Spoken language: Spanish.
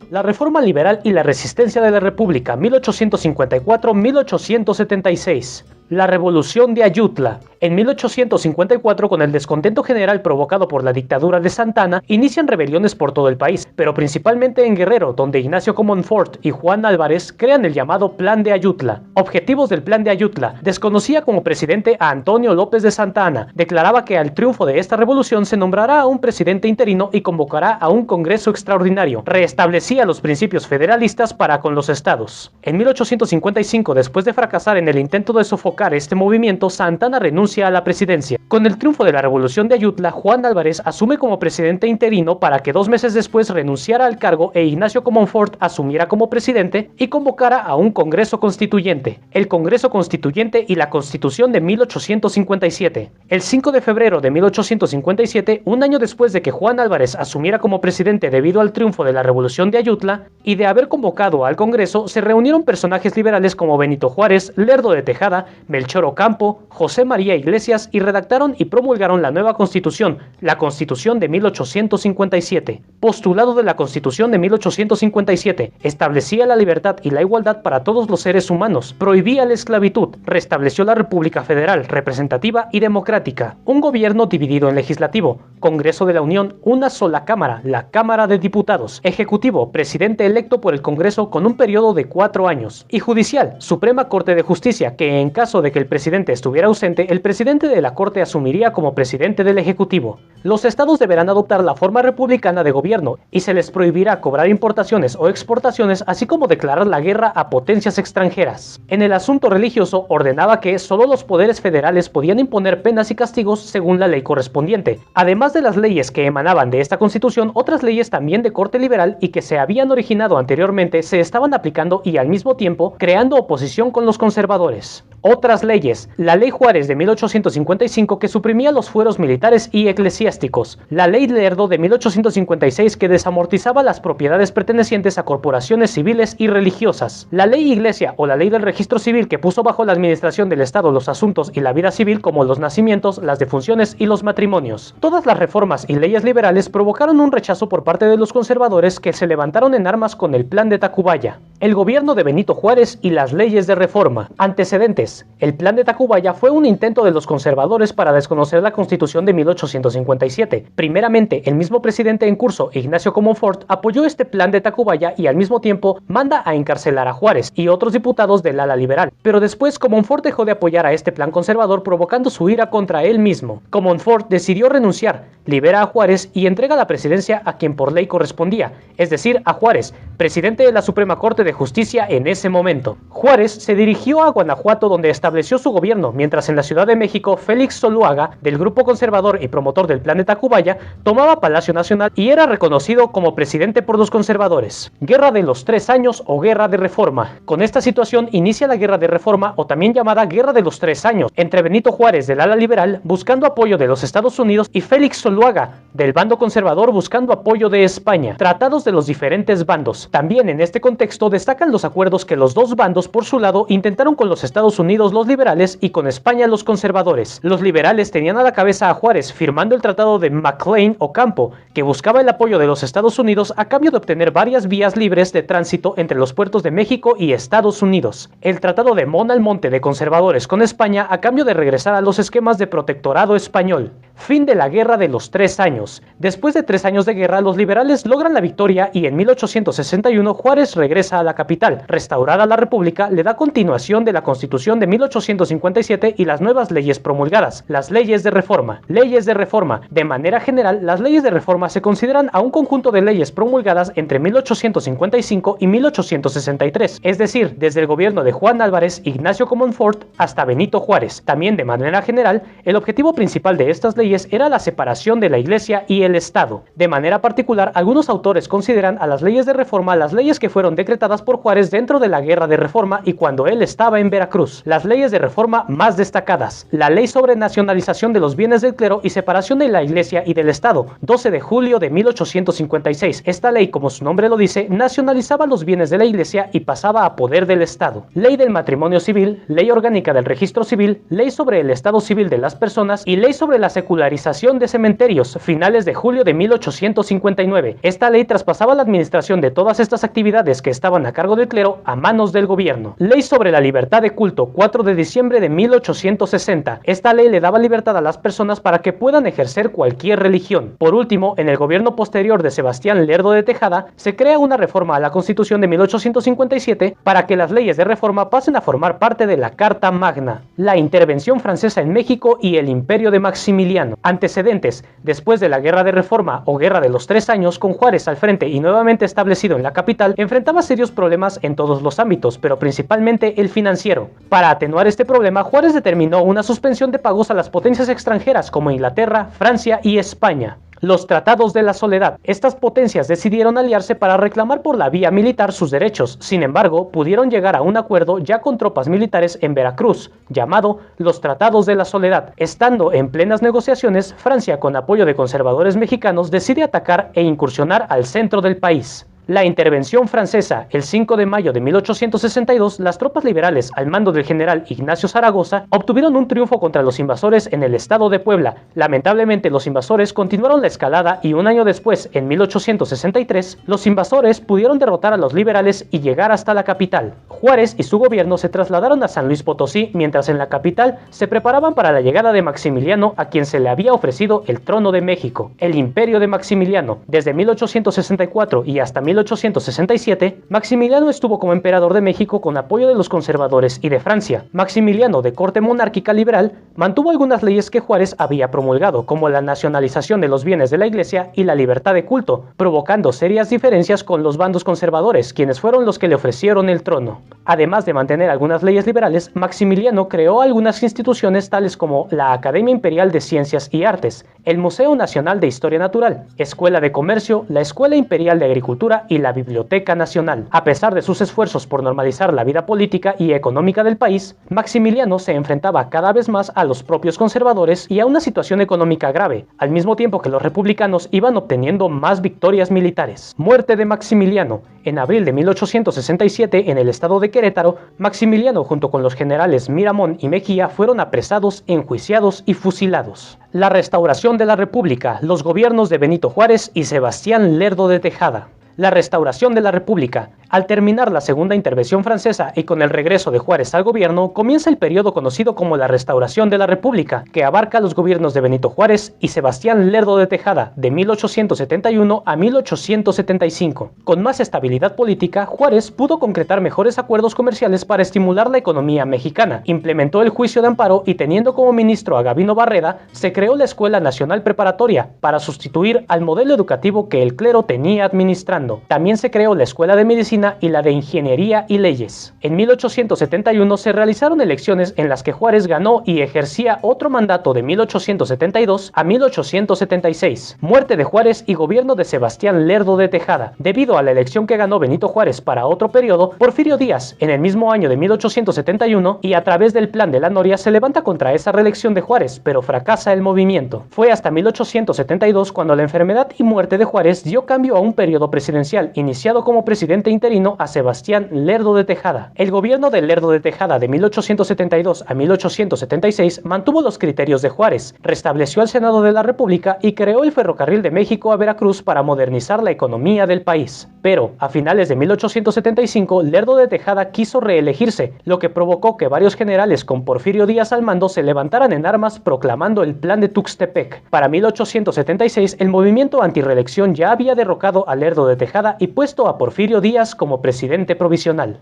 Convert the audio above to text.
La reforma liberal y la resistencia de la República, 1854-1876. La Revolución de Ayutla. En 1854, con el descontento general provocado por la dictadura de Santa Anna, inician rebeliones por todo el país, pero principalmente en Guerrero, donde Ignacio Comonfort y Juan Álvarez crean el llamado Plan de Ayutla. Objetivos del Plan de Ayutla: desconocía como presidente a Antonio López de Santa Anna, declaraba que al triunfo de esta revolución se nombrará a un presidente interino y convocará a un congreso extraordinario, reestablecía los principios federalistas para con los estados. En 1855, después de fracasar en el intento de sofocar este movimiento, Santa Anna renuncia a la presidencia. Con el triunfo de la Revolución de Ayutla, Juan Álvarez asume como presidente interino para que 2 meses después renunciara al cargo e Ignacio Comonfort asumiera como presidente y convocara a un Congreso Constituyente, el Congreso Constituyente y la Constitución de 1857. El 5 de febrero de 1857, un año después de que Juan Álvarez asumiera como presidente debido al triunfo de la Revolución de Ayutla y de haber convocado al Congreso, se reunieron personajes liberales como Benito Juárez, Lerdo de Tejada, Melchor Ocampo, José María Iglesias y redactaron y promulgaron la nueva Constitución, la Constitución de 1857. Postulado de la Constitución de 1857: establecía la libertad y la igualdad para todos los seres humanos, prohibía la esclavitud, restableció la República Federal, representativa y democrática, un gobierno dividido en legislativo, Congreso de la Unión, una sola Cámara, la Cámara de Diputados, Ejecutivo, presidente electo por el Congreso con un periodo de 4 años, y judicial, Suprema Corte de Justicia, que en caso de que el presidente estuviera ausente, el presidente de la Corte asumiría como presidente del Ejecutivo. Los estados deberán adoptar la forma republicana de gobierno y se les prohibirá cobrar importaciones o exportaciones, así como declarar la guerra a potencias extranjeras. En el asunto religioso, ordenaba que solo los poderes federales podían imponer penas y castigos según la ley correspondiente. Además de las leyes que emanaban de esta Constitución, otras leyes también de corte liberal y que se habían originado anteriormente se estaban aplicando y al mismo tiempo creando oposición con los conservadores. Otras leyes: la Ley Juárez de 1855, que suprimía los fueros militares y eclesiásticos; la Ley Lerdo de 1856, que desamortizaba las propiedades pertenecientes a corporaciones civiles y religiosas; la Ley Iglesia o la Ley del Registro Civil, que puso bajo la administración del Estado los asuntos y la vida civil como los nacimientos, las defunciones y los matrimonios. Todas las reformas y leyes liberales provocaron un rechazo por parte de los conservadores, que se levantaron en armas con el Plan de Tacubaya, el gobierno de Benito Juárez y las leyes de reforma. Antecedentes: el Plan de Tacubaya fue un intento de los conservadores para desconocer la Constitución de 1857. Primeramente, el mismo presidente en curso, Ignacio Comonfort, apoyó este Plan de Tacubaya y al mismo tiempo manda a encarcelar a Juárez y otros diputados del ala liberal. Pero después Comonfort dejó de apoyar a este plan conservador, provocando su ira contra él mismo. Comonfort decidió renunciar, libera a Juárez y entrega la presidencia a quien por ley correspondía, es decir, a Juárez, presidente de la Suprema Corte de Justicia en ese momento. Juárez se dirigió a Guanajuato, donde estableció su gobierno, mientras en la Ciudad de México Félix Zuluaga, del grupo conservador y promotor del Plan de Tacubaya, tomaba Palacio Nacional y era reconocido como presidente por los conservadores. Guerra de los 3 años o Guerra de Reforma. Con esta situación inicia la Guerra de Reforma, o también llamada Guerra de los 3 años, entre Benito Juárez del ala liberal buscando apoyo de los Estados Unidos y Félix Zuluaga del bando conservador buscando apoyo de España. Tratados de los diferentes bandos. También en este contexto destacan los acuerdos que los dos bandos por su lado intentaron con los Estados Unidos los liberales y con España los conservadores. Los liberales tenían a la cabeza a Juárez, firmando el tratado de McLean-Ocampo, que buscaba el apoyo de los Estados Unidos a cambio de obtener varias vías libres de tránsito entre los puertos de México y Estados Unidos. El tratado de Mon Almonte de conservadores con España a cambio de regresar a los esquemas de protectorado español. Fin de la Guerra de los 3 años. Después de 3 años de guerra, los liberales logran la victoria y en 1861 Juárez regresa a la capital. Restaurada la República, le da continuación de la Constitución de 1857 y las nuevas leyes promulgadas, las leyes de reforma. Leyes de reforma. De manera general, las leyes de reforma se consideran a un conjunto de leyes promulgadas entre 1855 y 1863, es decir, desde el gobierno de Juan Álvarez, Ignacio Comonfort hasta Benito Juárez. También de manera general, el objetivo principal de estas leyes era la separación de la Iglesia y el Estado. De manera particular, algunos autores consideran a las leyes de reforma las leyes que fueron decretadas por Juárez dentro de la Guerra de Reforma y cuando él estaba en Veracruz. Las leyes de reforma más destacadas: la Ley sobre Nacionalización de los Bienes del Clero y Separación de la Iglesia y del Estado, 12 de julio de 1856. Esta ley, como su nombre lo dice, nacionalizaba los bienes de la Iglesia y pasaba a poder del Estado. Ley del Matrimonio Civil, Ley Orgánica del Registro Civil, Ley sobre el Estado Civil de las Personas y Ley sobre la Secularización de Cementerios, finales de julio de 1859. Esta ley traspasaba la administración de todas estas actividades que estaban a cargo del clero a manos del gobierno. Ley sobre la libertad de culto, 4 de diciembre de 1860. Esta ley le daba libertad a las personas para que puedan ejercer cualquier religión. Por último, en el gobierno posterior de Sebastián Lerdo de Tejada, se crea una reforma a la Constitución de 1857 para que las leyes de reforma pasen a formar parte de la Carta Magna. La intervención francesa en México y el imperio de Maximiliano. Antecedentes: después de la Guerra de Reforma o Guerra de los 3 años, con Juárez al frente y nuevamente establecido en la capital, enfrentaba serios problemas en todos los ámbitos, pero principalmente el financiero. Para atenuar este problema, Juárez determinó una suspensión de pagos a las potencias extranjeras como Inglaterra, Francia y España. Los Tratados de la Soledad. Estas potencias decidieron aliarse para reclamar por la vía militar sus derechos. Sin embargo, pudieron llegar a un acuerdo ya con tropas militares en Veracruz, llamado los Tratados de la Soledad. Estando en plenas negociaciones, Francia, con apoyo de conservadores mexicanos, decide atacar e incursionar al centro del país. La intervención francesa. El 5 de mayo de 1862, las tropas liberales, al mando del general Ignacio Zaragoza, obtuvieron un triunfo contra los invasores en el estado de Puebla. Lamentablemente, los invasores continuaron la escalada y un año después, en 1863, los invasores pudieron derrotar a los liberales y llegar hasta la capital. Juárez y su gobierno se trasladaron a San Luis Potosí, mientras en la capital se preparaban para la llegada de Maximiliano, a quien se le había ofrecido el trono de México. El imperio de Maximiliano. Desde 1864 y hasta 1867, Maximiliano estuvo como emperador de México con apoyo de los conservadores y de Francia. Maximiliano, de corte monárquica liberal, mantuvo algunas leyes que Juárez había promulgado, como la nacionalización de los bienes de la Iglesia y la libertad de culto, provocando serias diferencias con los bandos conservadores, quienes fueron los que le ofrecieron el trono. Además de mantener algunas leyes liberales, Maximiliano creó algunas instituciones tales como la Academia Imperial de Ciencias y Artes, el Museo Nacional de Historia Natural, Escuela de Comercio, la Escuela Imperial de Agricultura y la Biblioteca Nacional. A pesar de sus esfuerzos por normalizar la vida política y económica del país, Maximiliano se enfrentaba cada vez más a los propios conservadores y a una situación económica grave, al mismo tiempo que los republicanos iban obteniendo más victorias militares. Muerte de Maximiliano. En abril de 1867, en el estado de Querétaro, Maximiliano junto con los generales Miramón y Mejía fueron apresados, enjuiciados y fusilados. La restauración de la República, los gobiernos de Benito Juárez y Sebastián Lerdo de Tejada. La restauración de la República. Al terminar la segunda intervención francesa y con el regreso de Juárez al gobierno, comienza el periodo conocido como la Restauración de la República, que abarca los gobiernos de Benito Juárez y Sebastián Lerdo de Tejada, de 1871 a 1875. Con más estabilidad política, Juárez pudo concretar mejores acuerdos comerciales para estimular la economía mexicana, implementó el juicio de amparo y, teniendo como ministro a Gavino Barreda, se creó la Escuela Nacional Preparatoria para sustituir al modelo educativo que el clero tenía administrando. También se creó la Escuela de Medicina y la de Ingeniería y Leyes. En 1871 se realizaron elecciones en las que Juárez ganó y ejercía otro mandato de 1872 a 1876. Muerte de Juárez y gobierno de Sebastián Lerdo de Tejada. Debido a la elección que ganó Benito Juárez para otro periodo, Porfirio Díaz, en el mismo año de 1871, y a través del Plan de la Noria, se levanta contra esa reelección de Juárez, pero fracasa el movimiento. Fue hasta 1872 cuando la enfermedad y muerte de Juárez dio cambio a un periodo presidencial, iniciado como presidente interino a Sebastián Lerdo de Tejada. El gobierno de Lerdo de Tejada de 1872 a 1876 mantuvo los criterios de Juárez, restableció al Senado de la República y creó el ferrocarril de México a Veracruz para modernizar la economía del país. Pero, a finales de 1875, Lerdo de Tejada quiso reelegirse, lo que provocó que varios generales con Porfirio Díaz al mando se levantaran en armas proclamando el Plan de Tuxtepec. Para 1876, el movimiento antirreelección ya había derrocado a Lerdo de Tejada y puesto a Porfirio Díaz como presidente provisional.